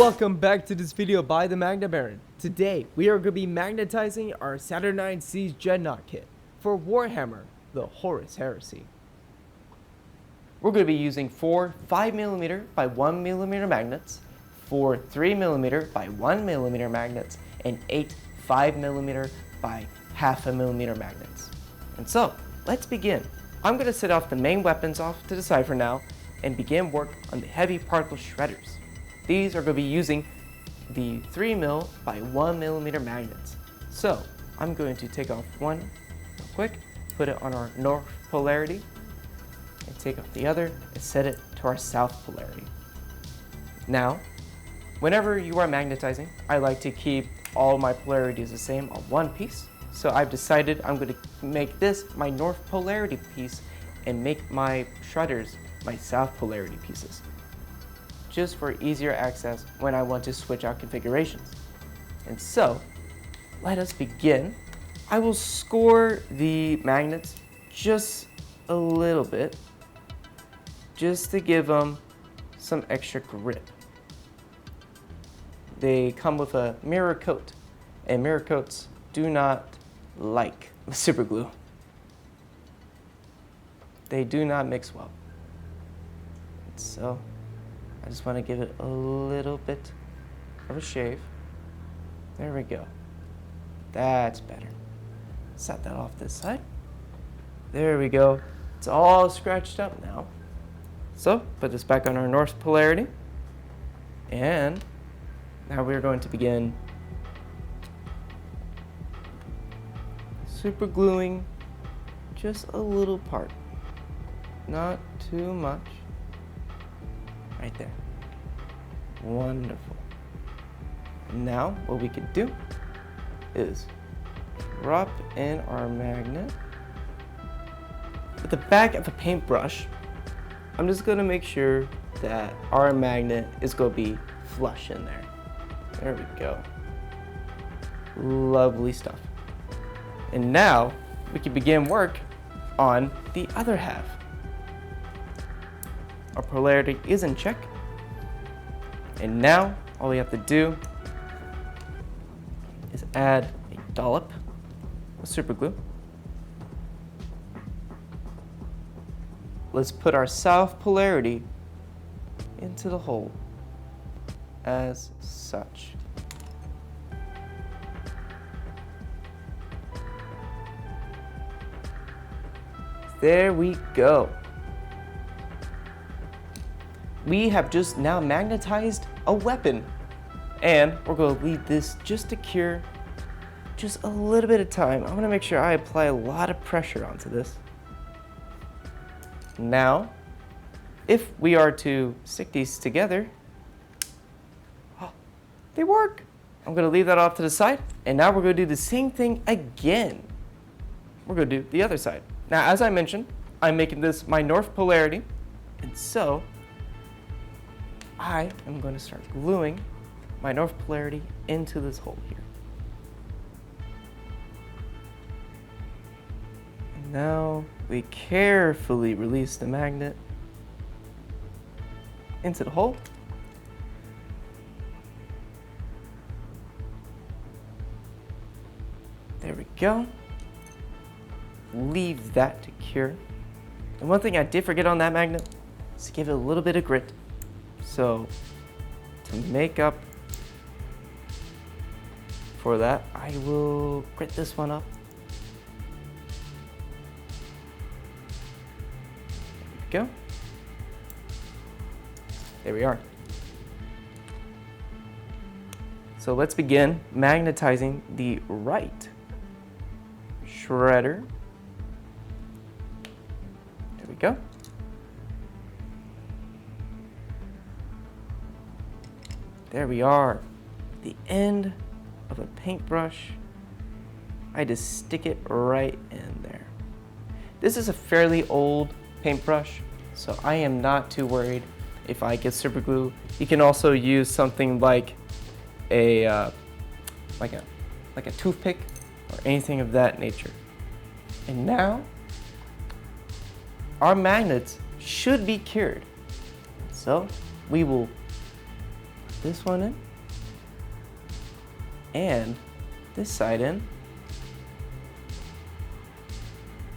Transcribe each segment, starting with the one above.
Welcome back to this video by the Magnicator. Today we are going to be magnetizing our Saturnine Dreadnought kit for Warhammer, the Horus Heresy. We're going to be using 4 5mm by 1mm magnets, 4 3mm by 1mm magnets, and 8 5mm by 0.5mm magnets. And so, let's begin. I'm going to set off the main weapons off to the side for now and begin work on the heavy particle shredders. These are going to be using the 3mm by 1mm magnets. So I'm going to take off one real quick, put it on our north polarity, and take off the other and set it to our south polarity. Now, whenever you are magnetizing, I like to keep all my polarities the same on one piece. So I've decided I'm going to make this my north polarity piece and make my shredders my south polarity pieces, just for easier access when I want to switch out configurations. And so, let us begin. I will score the magnets just a little bit, just to give them some extra grip. They come with a mirror coat, and mirror coats do not like super glue. They do not mix well. So, I just want to give it a little bit of a shave. There we go. That's better. Set that off this side. There we go. It's all scratched up now. So, put this back on our north polarity. And now we're going to begin super gluing just a little part. Not too much. Right there. Wonderful. Now, what we can do is drop in our magnet. With the back of a paintbrush, I'm just going to make sure that our magnet is going to be flush in there. There we go. Lovely stuff. And now, we can begin work on the other half. Our polarity is in check. And now, all we have to do is add a dollop of super glue. Let's put our south polarity into the hole as such. There we go. We have just now magnetized a weapon, and we're going to leave this just to cure just a little bit of time. I'm going to make sure I apply a lot of pressure onto this. Now, if we are to stick these together, they work. I'm going to leave that off to the side, and now we're going to do the same thing again. We're going to do the other side. Now, as I mentioned, I'm making this my north polarity, and so I am going to start gluing my north polarity into this hole here. And now we carefully release the magnet into the hole. There we go. Leave that to cure. And one thing I did forget on that magnet is to give it a little bit of grit. So, to make up for that, I will grit this one up. There we go. There we are. So let's begin magnetizing the right shredder. There we go. There we are, the end of a paintbrush. I just stick it right in there. This is a fairly old paintbrush, so I am not too worried if I get super glue. You can also use something like a toothpick or anything of that nature. And now, our magnets should be cured. So we will this one in and this side in.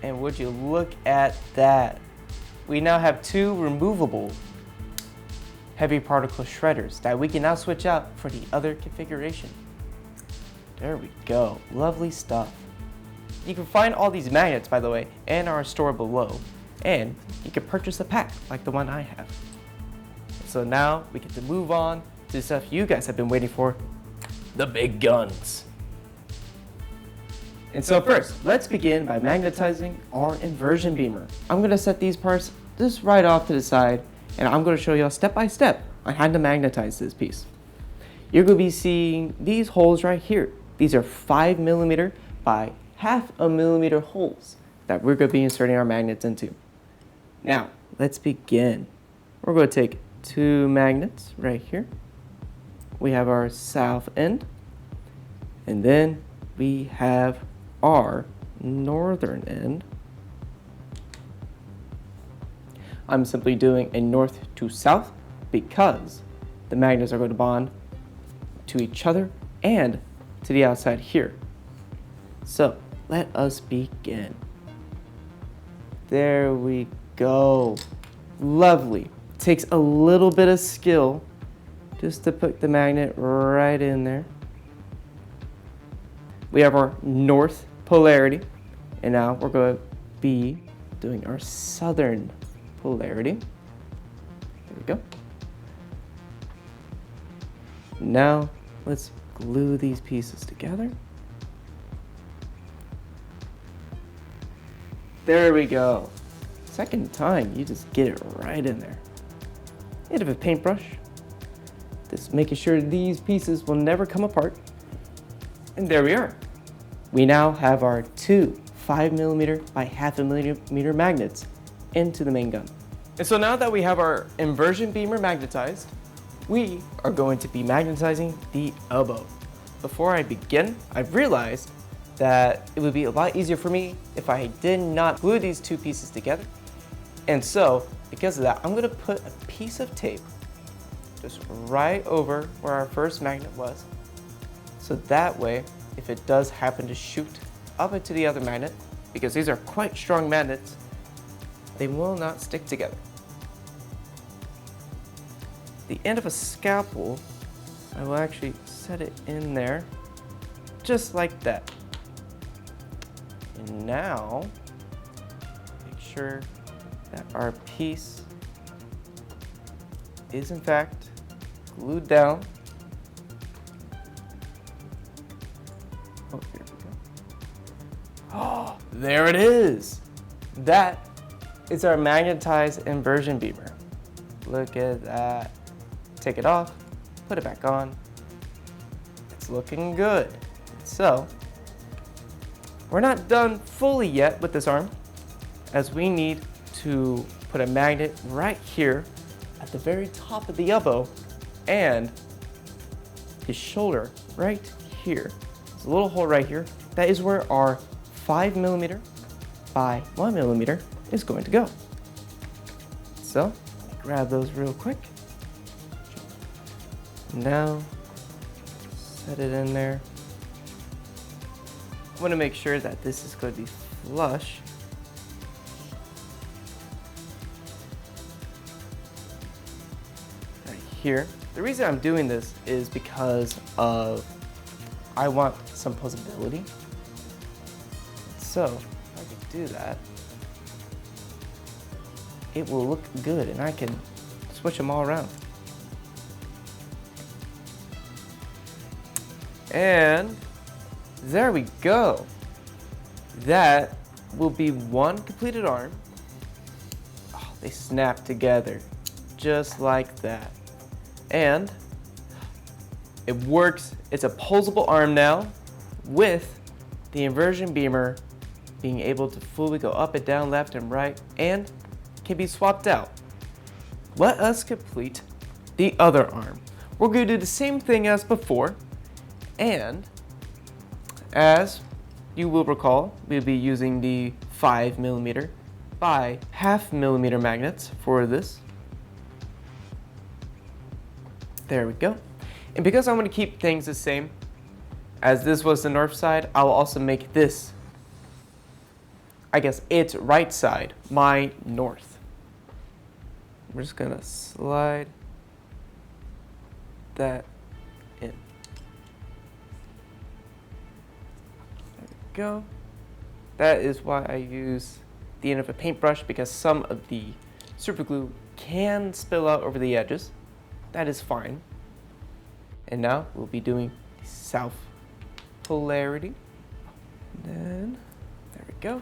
And would you look at that? We now have two removable heavy particle shredders that we can now switch out for the other configuration. There we go, lovely stuff. You can find all these magnets, by the way, in our store below, and you can purchase a pack like the one I have. So now we get to move on to the stuff you guys have been waiting for, the big guns. And so first, let's begin by magnetizing our inversion beamer. I'm gonna set these parts just right off to the side, and I'm gonna show you step by step on how to magnetize this piece. You're gonna be seeing these holes right here. These are 5mm by 0.5 millimeter holes that we're gonna be inserting our magnets into. Now, let's begin. We're gonna take two magnets right here. We have our south end, and then we have our northern end. I'm simply doing a north to south because the magnets are going to bond to each other and to the outside here. So let us begin. There we go. Lovely. Takes a little bit of skill just to put the magnet right in there. We have our north polarity, and now we're going to be doing our southern polarity. There we go. Now let's glue these pieces together. There we go. Second time, you just get it right in there. Bit of a paintbrush, just making sure these pieces will never come apart. And there we are. We now have our two 5mm by 0.5 millimeter magnets into the main gun. And so now that we have our inversion beamer magnetized, we are going to be magnetizing the elbow. Before I begin, I've realized that it would be a lot easier for me if I did not glue these two pieces together. And so, because of that, I'm gonna put a piece of tape just right over where our first magnet was. So that way, if it does happen to shoot up into the other magnet, because these are quite strong magnets, they will not stick together. The end of a scalpel, I will actually set it in there, just like that. And now, make sure that our piece is in fact glued down. Oh, here we go. Oh, there it is. That is our magnetized inversion beamer. Look at that. Take it off, put it back on. It's looking good. So, we're not done fully yet with this arm, as we need to put a magnet right here at the very top of the elbow and his shoulder right here. There's a little hole right here. That is where our 5mm by 1mm is going to go. So, grab those real quick. Now, set it in there. I want to make sure that this is going to be flush. Right here. The reason I'm doing this is because of I want some posability. So, if I can do that, it will look good and I can switch them all around. And there we go. That will be one completed arm. Oh, they snap together just like that. And it works. It's a posable arm now with the inversion beamer being able to fully go up and down, left and right, and can be swapped out. Let us complete the other arm. We're going to do the same thing as before. And as you will recall, we'll be using the 5mm by 0.5 millimeter magnets for this. There we go. And because I want to keep things the same, as this was the north side, I will also make this, I guess, its right side, my north. We're just gonna slide that in. There we go. That is why I use the end of a paintbrush, because some of the super glue can spill out over the edges. That is fine. And now we'll be doing the south polarity. And then, there we go.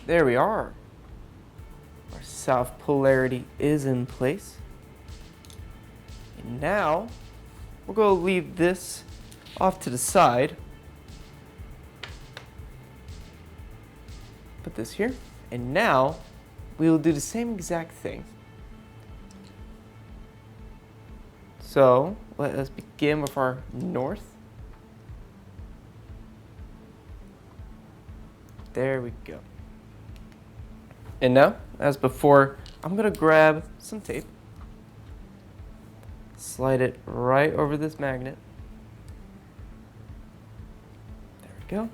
There we are. Our south polarity is in place. And now, we're going to leave this off to the side. Put this here. And now, we will do the same exact thing. So, let us begin with our north. There we go. And now, as before, I'm going to grab some tape. Slide it right over this magnet. There we go.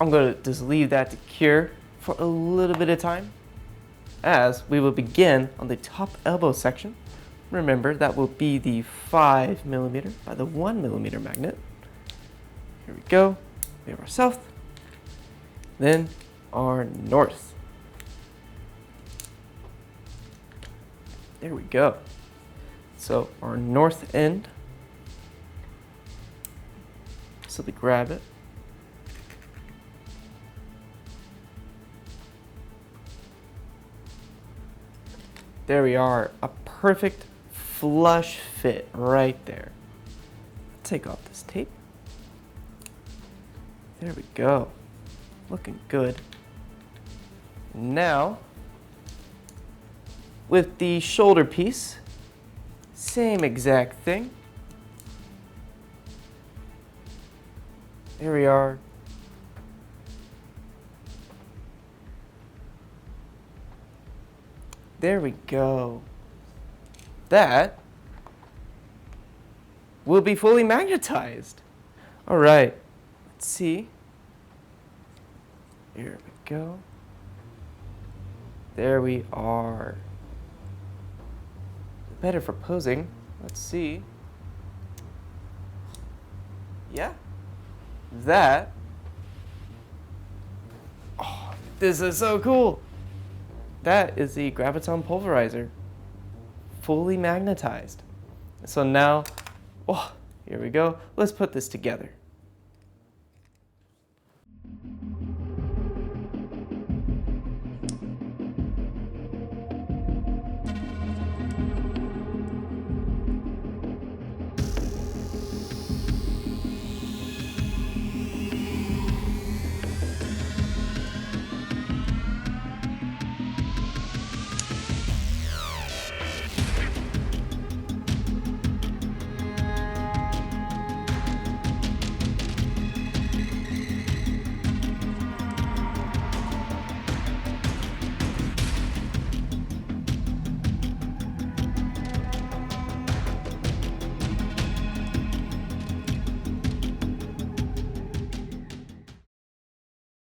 I'm going to just leave that to cure for a little bit of time, as we will begin on the top elbow section. Remember, that will be the 5mm by the 1mm magnet. Here we go. We have our south, then our north. There we go. So our north end, simply grab it. There we are, a perfect flush fit right there. Take off this tape. There we go, looking good. Now, with the shoulder piece, same exact thing. There we are. There we go. That will be fully magnetized. All right, let's see. Here we go. There we are. Better for posing. Let's see. Yeah. That. Oh, this is so cool. That is the Graviton Pulveriser. Fully magnetized. So now, oh, here we go. Let's put this together.